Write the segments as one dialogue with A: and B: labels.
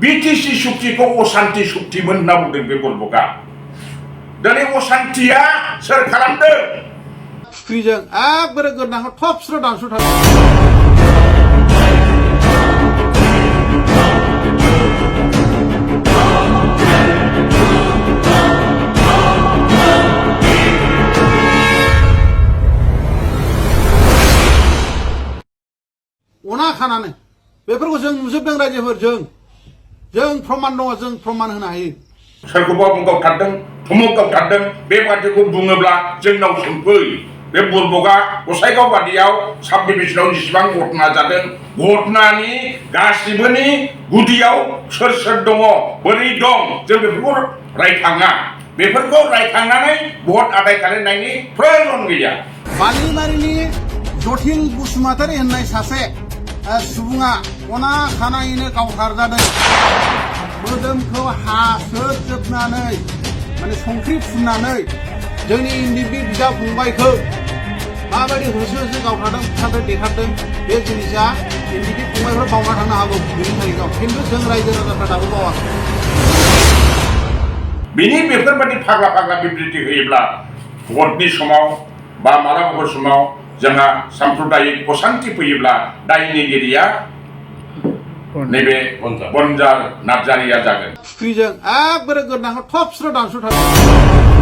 A: BTC सुक्तिखौ असान्ति सुक्तिमोन होनना बुंदों बे बरबगा दिनै असान्तिया सोर खालामदों
B: फुख्रिजों एकबारे गोदनाखौ थबस्र' दानस'थारदों अना खानानै बेफोरखौ जों नुजोबदों रायजोफोर जों प्रमान दङ जों प्रमान होनो हायो
A: सोरखौबा गावथारदों थुमुक गावथारदों बे बाथ्राखौ बुङोब्ला जोंनाव सोंफै बे बरबगा गसाइगाव बादियाव साब डिभिजनाव जेसेबां घटना जादों घटनानि गासिबोनि गुदियाव सोर सोर दङ बोरै दं जों बेफोरखौ रायखाङा बेफोरखौ रायखांनानै भट आदाय खालामनायनि प्रयोजन गैया
B: बालिमारिनि जथिन बसुमतारी होननाय सासे सुबुङा अना खानायैनो गावथारजादों मोदोमखौ हासोजोबनानै माने संख्रि फुननानै जोंनि इन्दिबि बिदा फंबायखौ माबायदि होसो होसो गावथारदों फिसाफोर देखारदों बे जिनिसा इन्दिबि फंबायफोर बावना थांनो हागौ बेनि थारिखआव खिन्थु जों रायजो राजाफ्रा दाबो बावाखै
A: बिनि बेफोरबायदि फाग्ला फाग्ला बिबृति होयोब्ला भटनि समाव बा मालाबाफोर समाव जोंहा साम्प्रदायिक अशान्ति फैयोब्ला दायनिगिरिया नैबे बनजार नार्जारिया जागोन
B: फुख्रिजों एकबारे गोदनाखौ थबस्र' दानस'थारदों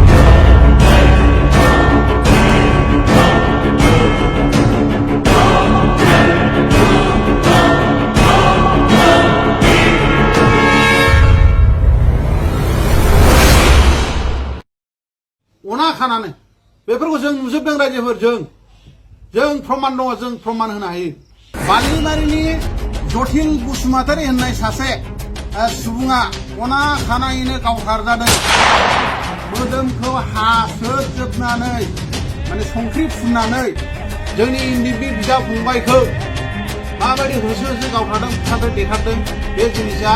B: अना खानानै बेफोरखौ जों नुजोबदों रायजोफोर जों प्रमान दङ जों प्रमान होनो हायो बालिमारिनि जथिन बसुमतारी होननाय सासे सुबुङा अना खानायैनो गावथारजादों मोदोमखौ हासोजोबनानै माने संख्रि फुननानै जोंनि इन्दिबि बिदा फंबायखौ माबायदि होसो होसो गावथारदों फिसाफोर देखारदों बे जिनिसा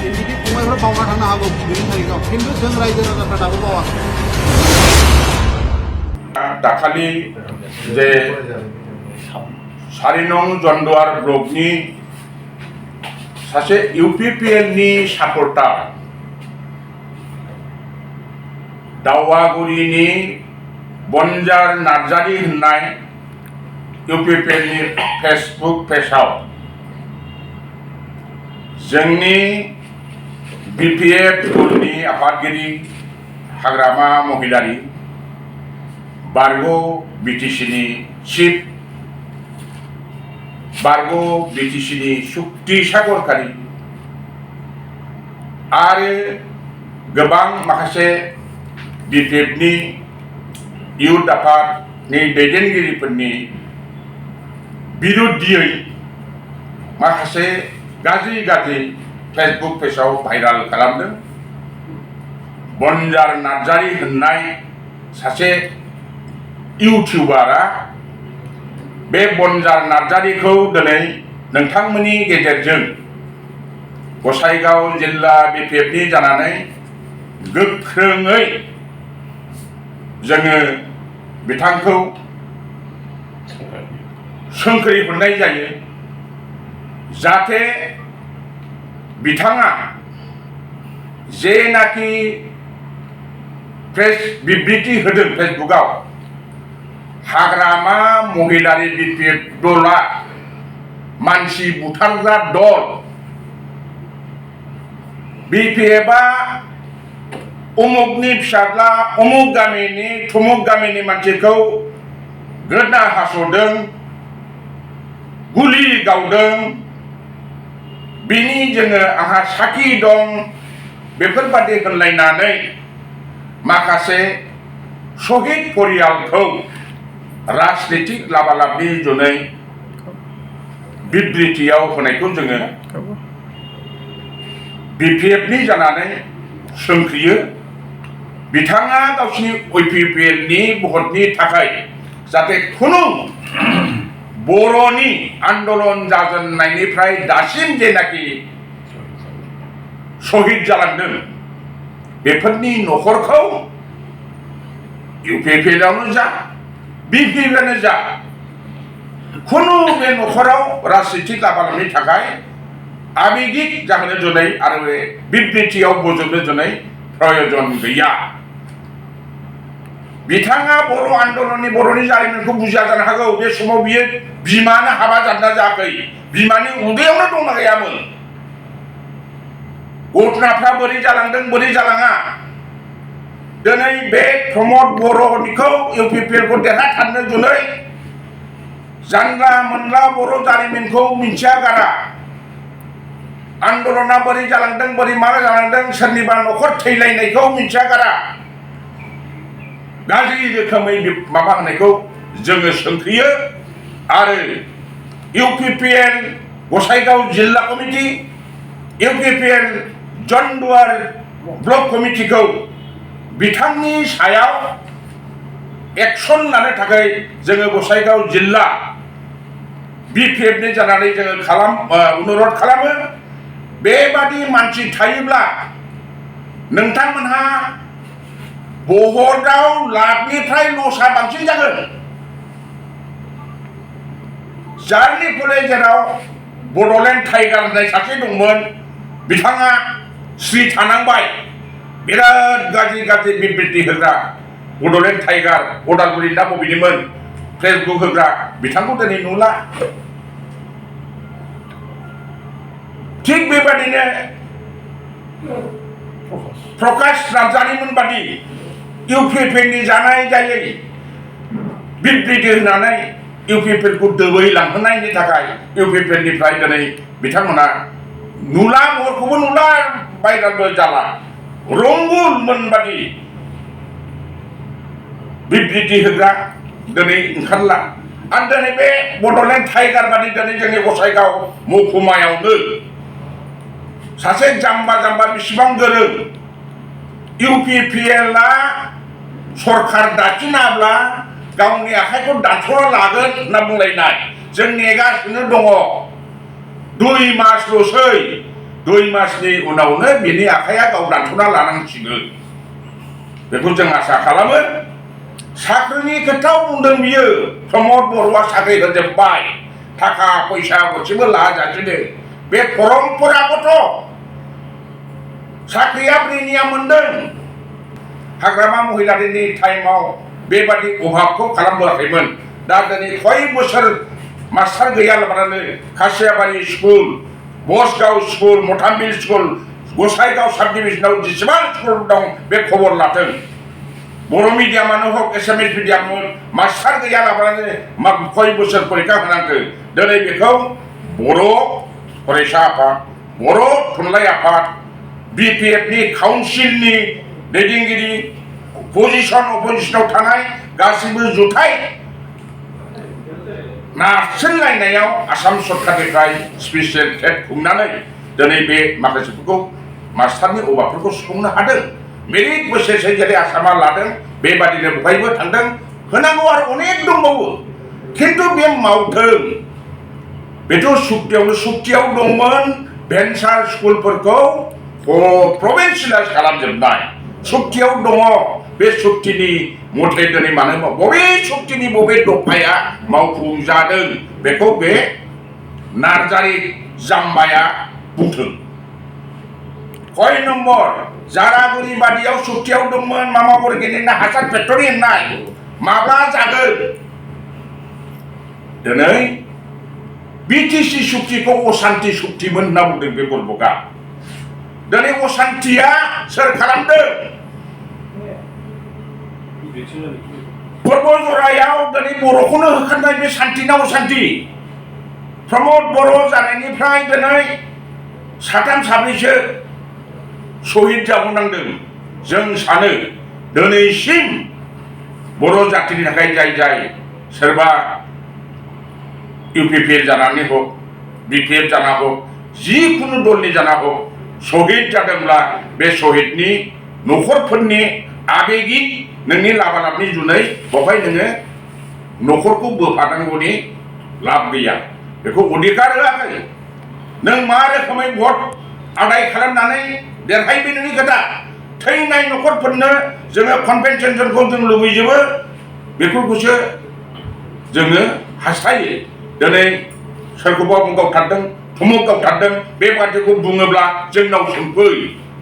B: इन्दिबि फंबायफोर बावना थांनो हागौ बेनि थारिखआव खिन्थु जों रायजो राजाफ्रा दाबो बावाखै
A: दाखालि जे 4 नं जन्दुवार ब्लकनि सासे इउपिपिएलनि सापर्टार दावागुरिनि बनजार नार्जारि होननाय इउपिपिएलनि फेसबुक पेजाव जोंनि बिपिएफनि आफादगिरि हाग्रामा महिलारि बारग' बिटिसिनि चिफ बारग' बिटिसिनि सुक्ति सागरखारि आरो गोबां माखासे बिपिएफनि इयुथ आफादनि दैदेनगिरिफोरनि बिरुद्धियै माखासे गाज्रि फेसबुक पेजाव भाइराल खालामदों बनजार नार्जारि होननाय सासे इउटिउबारा बे बनजार नार्जारिखौ दिनै नोंथांमोननि गेजेरजों गसाइगाव जिल्ला बिपिएफनि जानानै गोख्रोङै जोङो बिथांखौ सोंख्रि हरनाय जायो जाहाथे बिथाङा जेनाखि प्रेस बिबृति होदों फेसबुकआव हाग्रामा महिलारि बिपिएफ दला मानसि बुथारग्रा दल बिपिएफआ उमुकनि फिसाज्ला उमुक गामिनि थुमुक गामिनि मानसिखौ गोदना हास'दों गुलि गावदों बिनि जोङो आंहा साखि दं बेफोरबादि होनलायनानै माखासे शहीद परियालखौ राजनितिक लाबालाबनि जुनै बिबृतियाव होनायखौ जोङो बिपिएफनि जानानै सोंख्रियो बिथाङा गावसिनि इउपिपिएलनि भटनि थाखाय जाहाथे खुनु बर'नि आन्दलन जाजेननायनिफ्राय दासिम जेनाखि शहीद जालांदों बेफोरनि न'खरखौ इउपिपिएलआवनो जा बिपिएफआनो जा खुनु बे न'खराव राजनितिक लाबालाबनि थाखाय आबेगिक जाहोनो जुनै आरो बे बिबृतियाव बोजबनो जुनै प्रयोजन गैया बिथाङा बर' आन्दलननि बर'नि जारिमिनखौ बुजिया जानो हागौ बे समाव बियो बिमानो हाबा जादोंना जायाखै बिमानि उदैयावनो दंना गैयामोन घटनाफ्रा बोरै जालांदों बोरै जालाङा दिनै बे प्रमद बर'निखौ इउपिपिएलखौ देरहाथारनो जुनै जानला मोनला बर' जारिमिनखौ मिन्थिया गारा आन्दलना बोरै जालांदों बोरै मा जालांदों सोरनिबा न'खर थैलायनायखौ मिन्थिया गारा गाज्रि रोखोमै माबा होनायखौ जोङो सोंखोयो आरो इउपिपिएल गसाइगाव जिल्ला कमिटि इउपिपिएल जन्दुवार ब्लक कमिटिखौ बिथांनि सायाव एक्सन लानो थाखाय जोङो गसाइगाव जिल्ला बिपिएफनि जानानै जोङो अनुरद खालामो बेबादि मानसि थायोब्ला नोंथांमोनहा भटआव लाखनिफ्राय लसआ बांसिन जागोन जारनि फले जेराव बड'लेण्ड टाइगार होननाय सासे दंमोन बिथाङा स्रि थानांबाय बिराद गाज्रि गाज्रि बिबृति होग्रा बड'लेण्ड टाइगार उदालगुरि ना बबेनिमोन फेसबुक होग्रा बिथांखौ दिनै नुला थिग बेबादिनो प्रकाश नार्जारिमोन बादि इउपिपिएलनि जानाय जायै बिबृति होनानै इउपिपिएलखौ दोबैलांहोनायनि थाखाय इउपिपिएलनिफ्राय दिनै बिथांमोना नुला महरखौबो नुला बायराबो जाला रंगुलमोन बादि बिबृति होग्रा दिनै ओंखारला आरो दिनै बे बड'लेण्ड टाइगार बादि दिनै जोंनि गसाइगाव महकुमायावनो सासे जाम्बा जाम्बा बेसेबां गोरों इउपिपिएलआ सरकार दाखिनाब्ला गावनि आखाइखौ दानस'ना लागोन होनना बुंलायनाय जों नेगासिनो दङ 2 मासल'सै 2 मासनि उनावनो बिनि आखाइया गाव दानस'ना लानांसिगोन बेखौ जों आसा खालामो साख्रिनि खोथायाव बुंदों बियो प्रमद बर'आ साख्रि होजोब्बाय थाखा फैसा गरसेबो लाजासिनो बे परम्परागत साख्रिया ब्रिनिया मोनदों हाग्रामा महिलारिनि टाइमाव बेबादि अभाबखौ खालामबोआखैमोन दा दिनै कय बोसोर मास्टार गैयालाबानो Khasiabari school Basugaon school Mathambil school Gossaigaon साब डिभिजनाव जेसेबां स्कुल दं बे खबर लाथों बर' मिडियामानो हक एसामिस मिडियाम मास्टार गैयालाबानो कय बोसोर फरिखा होनांगौ दिनै बेखौ बर' फरायसा आफाद बर' थुनलाइ आफाद बिपिएफनि काउन्सिलनि दैदेनगिरि अपोजिसनाव थानाय गासिबो जुथाइ नारसिनलायनायाव आसाम सरकारनिफ्राय स्पेसियेल टेट खुंनानै दिनै बे माखासेफोरखौ मास्टारनि अभाबफोरखौ सुफुंनो हादों मेरिट बोसोरसे जेरै आसामा लादों बेबादिनो बहायबो थांदों होनांगौ आरो अनेक दंबावो खिन्थु बे मावथों बेथ' सुक्तियाव दंमोन भेन्सार स्कुलफोरखौ प्रभिन्सियेलाइज खालामजोबनाय सुक्तियाव दङ बे सुक्तिनि मथे दिनै मानो बबे सुक्तिनि बबे दफाया मावफुंजादों बेखौ बे नार्जारि जाम्बाया बुंथों कय नम्बर जारागुरि बादियाव सुक्तियाव दंमोन मामा अर्गेनिकना हासार फेक्टरि होननाय माब्ला जागोन दिनै बिटिसि सुक्तिखौ असान्ति सुक्तिमोन होनना बुंदों बे बरबका दिनै असान्तिया सोर खालामदों पर्बजरायाव दिनै बर'खौनो होखारनाय बे सान्तिना असान्ति प्रमद बर' जानायनिफ्राय दिनै 3 साब्रैसो शहीद जाबावनांदों जों सानो दिनैसिम बर' जातिनि थाखाय जाय सोरबा इउपिपिएल जानानै हक बिपिएफ जाना हक जिखुनु दलनि जाना हक शहीद जादोंब्ला बे शहीदनि न'खरफोरनि आबेगिक नोंनि लाबालाबनि जुनै बेवहाय नोङो न'खरखौ बोफानांगौनि लाब गैया बेखौ अधिकार होआखै नों मा रोखोमै भट आदाय खालामनानै देरहायबे नोंनि खोथा थैनाय न'खरफोरनो जोङो कम्पेनसेसनखौ जों लुबैजोबो बेफोरखौसो जोङो हास्थायो दिनै सोरखौबा गावथारदों धुमुक गावथारदों बे बाथ्राखौ बुङोब्ला जोंनाव सोंफै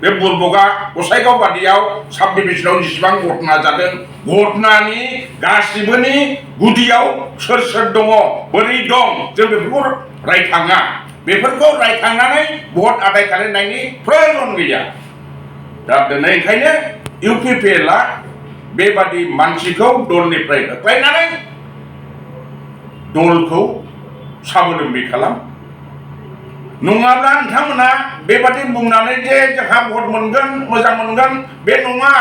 A: बे बुरबका गसाइगाव बादियाव साब डिभिजनाव जेसेबां घटना जादों घटनानि गासिबोनि गुदियाव सोर सोर दङ बोरै दं जों बेफोरखौ रायखाङा बेफोरखौ रायखांनानै भट आदाय खालामनायनि प्रयोजन गैया दा दिनै ओंखायनो इउपिपिएलआ बेबादि मानसिखौ दलनिफ्राय होख्लायनानै दलखौ साबोलोम्बि खालाम नङाब्ला नोंथांमोना बेबादि बुंनानै जे जोंहा भट मोनगोन मोजां मोनगोन बे नङा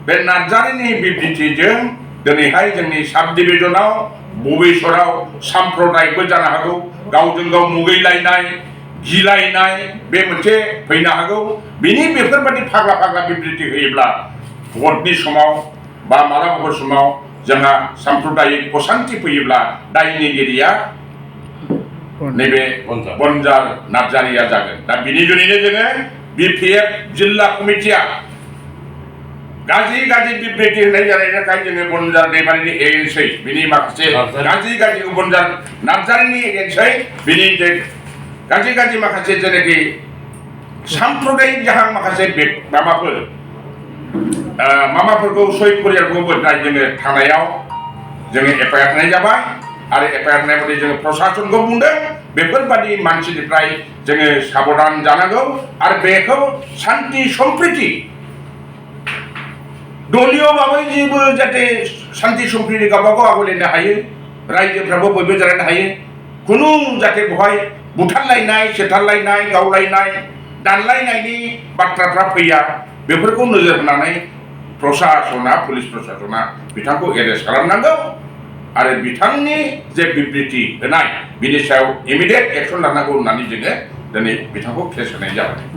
A: बे नार्जारिनि बिबुंथिजों दिनैहाय जोंनि साब डिभिजनाव भबिसराव साम्प्रदायिकबो जानो हागौ गावजों गाव मुगैलायनाय गिलायनाय बे मोनसे फैनो हागौ बिनि बेफोरबादि फाग्ला फाग्ला बिबुंथि होयोब्ला भटनि समाव बा मालाबाफोर समाव जोंहा साम्प्रदायिक असान्ति फैयोब्ला दायनिगिरिया नैबे बनजार नार्जारिया जागोन दा बिनि जुनैनो जोङो बिपिएफ जिल्ला कमिटिया गाज्रि गाज्रि बिबुंथि होनाय जानायनि थाखाय जोङो बनजार दैमारिनि एगेन्सै बिनि माखासे गाज्रि गाज्रि बनजार नार्जारिनि एगेन्सै बिनि जे गाज्रि गाज्रि माखासे जेनाखि साम्प्रदायिक जाहां माखासे माबाफोरखौ सय परियालखौ जोङो थानायाव जोङो एफआइआर होनाय जाबाय आरो एफआइआर होनाय बायदि जोङो प्रसासनखौ बुंदों बेफोरबादि मानसिनिफ्राय जोङो साबधान जानांगौ आरो बेखौ शान्ति सम्प्रिति दलियबाबो जेबो जाहाथे शान्ति सम्प्रिति गावबागाव आवलायनो हायो रायजोफ्राबो बयबो जालायनो हायो खुनु जाहाथे बेवहाय बुथारलायनाय सेथारलायनाय गावलायनाय दानलायनायनि बाथ्राफ्रा फैया बेफोरखौ नोजोर होनानै प्रसासना पुलिस प्रसासना बिथांखौ एरेस्ट खालामनांगौ आरो बिथांनि जे बिबृति होनाय बिनि सायाव इमिडियेट एक्सन लानांगौ होननानै जोङो दिनै बिथांखौ केस होनाय जाबाय